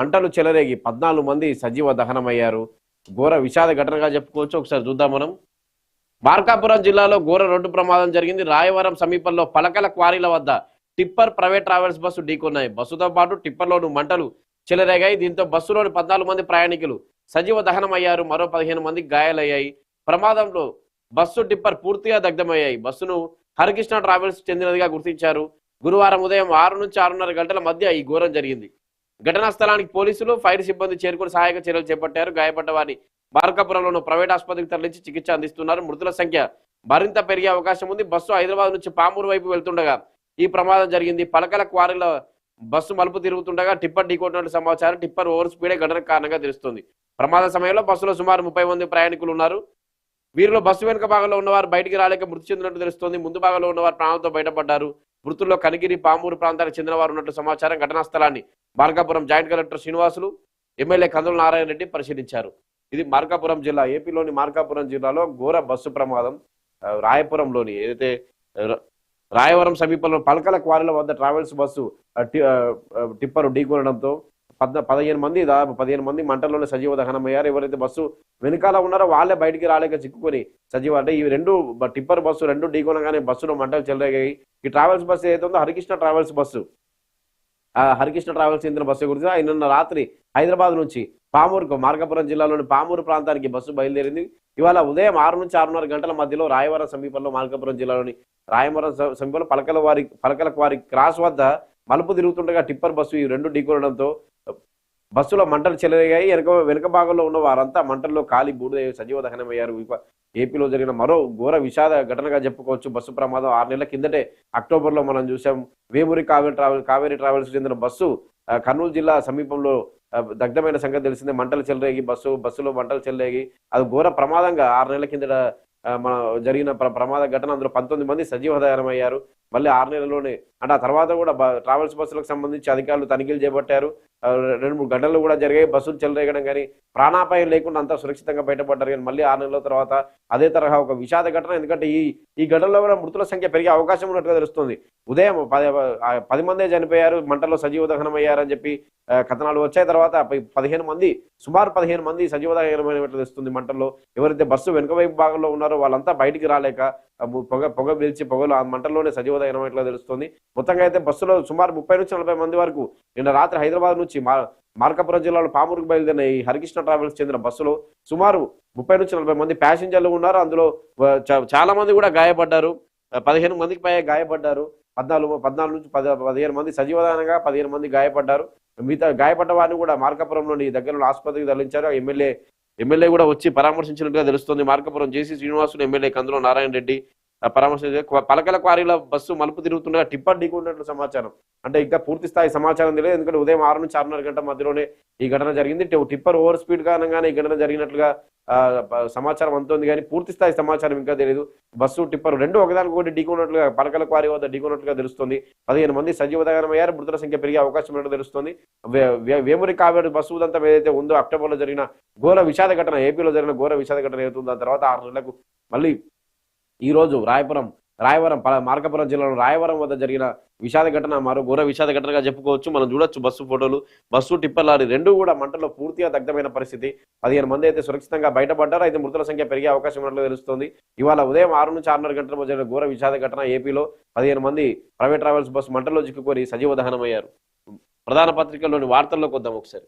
మంటలు చెలరేగి 14 మంది సజీవ దహనమయ్యారు. ఘోర విషాద ఘటనగా చెప్పుకోవచ్చు. ఒకసారి చూద్దాం మనం. మార్కాపురం జిల్లాలో ఘోర రోడ్డు ప్రమాదం జరిగింది. రాయవరం సమీపంలో పలకల క్వారీల వద్ద టిప్పర్ ప్రైవేట్ ట్రావెల్స్ బస్సు ఢీకొన్నాయి. బస్సుతో పాటు టిప్పర్లోను మంటలు చెలరేగాయి. దీంతో బస్సులోని 14 మంది ప్రయాణికులు సజీవ దహనమయ్యారు. మరో 15 మందికి గాయాలయ్యాయి. ప్రమాదంలో బస్సు టిప్పర్ పూర్తిగా దగ్ధమయ్యాయి. బస్సును హరికృష్ణ ట్రావెల్స్ చెందినదిగా గుర్తించారు. గురువారం ఉదయం 6 నుంచి 6:30 గంటల మధ్య ఈ ఘోరం జరిగింది. ఘటనా స్థలానికి పోలీసులు, ఫైర్ సిబ్బంది చేరుకుని సహాయక చర్యలు చేపట్టారు. గాయపడ్డ వారిని మార్కాపురంలోని ప్రైవేట్ ఆసుపత్రికి తరలించి చికిత్స అందిస్తున్నారు. మృతుల సంఖ్య మరింత పెరిగే అవకాశం ఉంది. బస్సు హైదరాబాద్ నుంచి పామూరు వైపు వెళ్తుండగా ఈ ప్రమాదం జరిగింది. పలకల క్వారీల బస్సు మలుపు తిరుగుతుండగా టిప్పర్ ఢీకొట్టినట్లు సమాచారం. టిప్పర్ ఓవర్ స్పీడే ఘటనకు కారణంగా తెలుస్తుంది. ప్రమాద సమయంలో బస్సులో సుమారు 30 మంది ప్రయాణికులు ఉన్నారు. వీరిలో బస్సు వెనుక భాగంలో ఉన్నవారు బయటికి రాలేక మృతి చెందినట్టు తెలుస్తోంది. ముందు భాగంలో ఉన్నవారు ప్రాణాలతో బయటపడ్డారు. మృతుల్లో కనిగిరి, పామూరు ప్రాంతానికి చెందిన వారు ఉన్నట్లు సమాచారం. ఘటనా స్థలాన్ని Markapuram joint collector Srinivasulu, MLA Kandula Narayana Reddy పరిశీలించారు. ఇది మార్కాపురం జిల్లా, ఏపీలోని మార్కాపురం జిల్లాలో ఘోర బస్సు ప్రమాదం. రాయపురంలోని ఏదైతే రాయవరం సమీపంలో పలకల క్వారీల వద్ద ట్రావెల్స్ బస్సు టిప్పర్ ఢీకొనడంతో 15 మంది, దాదాపు 15 మంది మంటల్లోనే సజీవ దహనమయ్యారు. ఎవరైతే బస్సు వెనకాల ఉన్నారో వాళ్ళే బయటికి రాలేక చిక్కుకొని సజీవ, అంటే ఈ రెండు టిప్పర్ బస్సు రెండు ఢీకొనగానే బస్సులో మంటలు చెలరేగాయి. ఈ ట్రావెల్స్ బస్సు ఏదైతే ఉందో Harikrishna travels bus, Harikrishna travels చెందిన బస్సు గురించి నిన్న రాత్రి హైదరాబాద్ నుంచి పామూరుకు, మార్కాపురం జిల్లాలోని పామూరు ప్రాంతానికి బస్సు బయలుదేరింది. ఇవాళ ఉదయం 6 నుంచి 6:30 గంటల మధ్యలో రాయవరం సమీపంలో, మార్కాపురం జిల్లాలోని రాయవరం సమీపంలో పలకల క్వారీ క్రాస్ వద్ద మలుపు తిరుగుతుండగా టిప్పర్ బస్సు ఈ రెండు ఢీకొనడంతో బస్సులో మంటలు చెలరేగాయి. వెనుక భాగంలో ఉన్న వారంతా మంటల్లో కాలి బూడిద సజీవ దహనమయ్యారు. ఏపీలో జరిగిన మరో ఘోర విషాద ఘటనగా చెప్పుకోవచ్చు. బస్సు ప్రమాదం 6 నెలల కిందటే అక్టోబర్లో మనం చూసాం. వేమూరి కావేరీ ట్రావెల్స్ చెందిన బస్సు కర్నూలు జిల్లా సమీపంలో దగ్ధమైన సంగతి తెలిసిందే. మంటలు చెలరేగి బస్సులో మంటలు చెలరేగి అది ఘోర ప్రమాదంగా 6 నెలల కిందట మన జరిగిన ప్రమాద ఘటన. అందులో 19 మంది సజీవ దహనమయ్యారు. మళ్ళీ 6 నెలల్లోనే, అంటే ఆ తర్వాత కూడా ట్రావెల్స్ బస్సులకు సంబంధించి అధికారులు తనిఖీలు చేపట్టారు. 2-3 గంటలు కూడా జరిగాయి. బస్సులు చెలరేగడం కానీ ప్రాణాపాయం లేకుండా అంతా సురక్షితంగా బయటపడ్డారు. కానీ మళ్ళీ 6 నెలల తర్వాత అదే తరహా ఒక విషాద ఘటన. ఎందుకంటే ఈ ఘటనలో కూడా మృతుల సంఖ్య పెరిగే అవకాశం ఉన్నట్టుగా తెలుస్తుంది. ఉదయం 10 మందే చనిపోయారు, మంటల్లో సజీవ దహనం అయ్యారని చెప్పి కథనాలు వచ్చాయి. తర్వాత 15 మంది, సుమారు 15 మంది సజీవ దహనమైనట్లు తెలుస్తుంది. మంటల్లో ఎవరైతే బస్సు వెనుక వైపు భాగంలో ఉన్నారో వాళ్ళంతా బయటికి రాలేక పొగ పీల్చి పొగలు ఆ మంటల్లోనే సజీవ దహనమైనట్లు తెలుస్తుంది. మొత్తంగా అయితే బస్సులో సుమారు 30 నుంచి 40 మంది వరకు నిన్న రాత్రి హైదరాబాద్ నుంచి మార్కాపురం జిల్లాలో పామూరుకు బయలుదేరిన ఈ హరికృష్ణ ట్రావెల్స్ చెందిన బస్సులో సుమారు 30 నుంచి 40 మంది ప్యాసింజర్లు ఉన్నారు. అందులో చాలా మంది కూడా గాయపడ్డారు. 15 మందికి పైగా గాయపడ్డారు. 14 నుంచి 15 మంది సజీవదానంగా 15 మంది గాయపడ్డారు. మిగతా గాయపడ్డ వారిని కూడా మార్కాపురంలోని దగ్గరలో ఆసుపత్రికి తరలించారు. ఎమ్మెల్యే కూడా వచ్చి పరామర్శించినట్టుగా తెలుస్తుంది. మార్కాపురం జేసీ శ్రీనివాసులు, ఎమ్మెల్యే కందుల నారాయణ రెడ్డి పరామర్శించారు. పలకల క్వారీల బస్సు మలుపు తిరుగుతుండగా టిప్పర్ ఢీకొన్నట్లు సమాచారం. అంటే ఇంకా పూర్తి స్థాయి సమాచారం తెలియదు. ఎందుకంటే ఉదయం 6 నుంచి 6:30 గంటల మధ్యలోనే ఈ ఘటన జరిగింది. టిప్పర్ ఓవర్ స్పీడ్ కారణంగానే ఈ ఘటన జరిగినట్లుగా సమాచారం అందుతోంది. కానీ పూర్తి స్థాయి సమాచారం ఇంకా తెలియదు. బస్సు టిప్పర్ రెండు ఒకదానికొకటి ఢీకొన్నట్లుగా, పలకల క్వారీ వద్ద ఢీకొన్నట్లుగా తెలుస్తుంది. 15 మంది సజీవ దహనమయ్యారు. మృతుల సంఖ్య పెరిగే అవకాశం ఉన్నట్టు తెలుస్తుంది. వేమూరి కావేరీ బస్సు ఉదంతం ఏదైతే ఉందో, అక్టోబర్లో జరిగిన ఘోర విషాద ఘటన, ఏపీలో జరిగిన ఘోర విషాద ఘటన ఏదైతుందో దాని తర్వాత 6 నెలలకు మళ్ళీ ఈ రోజు రాయవరం మార్కాపురం జిల్లాలో రాయవరం వద్ద జరిగిన విషాద ఘటన మరో ఘోర విషాద ఘటనగా చెప్పుకోవచ్చు. మనం చూడొచ్చు బస్సు ఫోటోలు. బస్సు టిప్పర్ లారీ రెండు కూడా మంటల్లో పూర్తిగా దగ్ధమైన పరిస్థితి. 15 మంది అయితే సురక్షితంగా బయటపడ్డారు. అయితే మృతుల సంఖ్య పెరిగే అవకాశం ఉన్నట్లు తెలుస్తోంది. ఇవాళ ఉదయం 6 నుంచి 6:30 గంటల మధ్య జరిగిన ఘోర విషాద ఘటన. ఏపీలో 15 మంది ప్రైవేట్ ట్రావెల్స్ బస్సు మంటల్లో చిక్కుకొని సజీవ దహనమయ్యారు. ప్రధాన పత్రికల్లోని వార్తల్లోకి వద్దాం ఒకసారి.